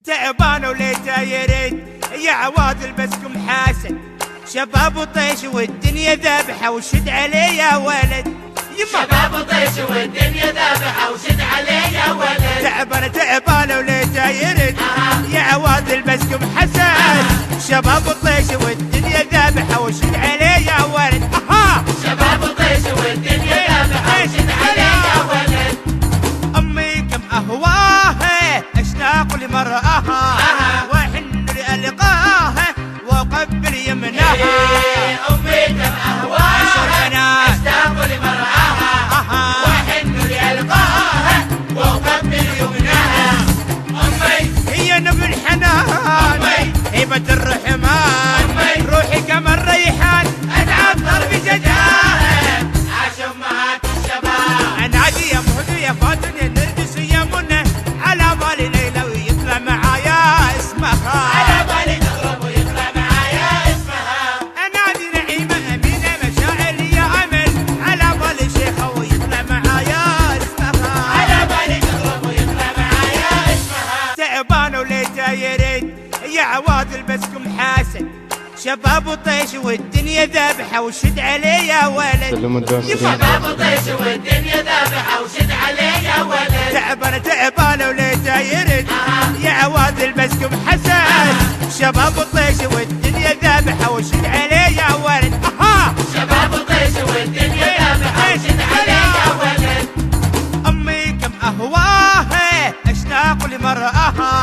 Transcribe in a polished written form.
تعبان وليته يريد يا عواد بسكم حاسد شباب وطيش والدنيا ذابحه وشد عليه يا ولد شباب وطيش والدنيا ذابحه وشد عليه يا ولد تعبان وليته يريد يا عواد بسكم حسد شباب وطيش والدنيا ذابحه وشد عليه يا ولد شباب وطيش والدنيا ذابحه وشد عليه يا ولد امي كم اهواها اشتاق لمرآها واحن لألقاها وقبل يمناها امي كم اهواها اشتاق لمرآها واحن لألقاها وقبل يمناها امي هي نبي الحنان هيبة الرحمن روحي كما الريحان اتعطر بشجاعه عاش امهات الشباب انادي يا مهدو يا فاتن يا نرجس يا منى على بالي ليلى ويطلع معايا اسمها على بالي تغرب ويطلع معايا اسمها انادي نعيمه امينه مشاعر يا امل على بالي شيخه ويطلع معايا اسمها على بالي تغرب ويطلع معايا اسمها تعبان وليته يريد يا عواد البسكم حاسد شباب وطيش والدنيا ذابحه وشد عليه يا ولد شباب وطيش والدنيا ذابحه وشد عليه يا ولد تعبان وليته يريد يا عواد البسكم حسد شباب وطيش والدنيا ذابحه وشد عليه يا ولد شباب وطيش والدنيا ذابحه وشد عليه يا ولد امي كم اهواها اشتاق لمرآها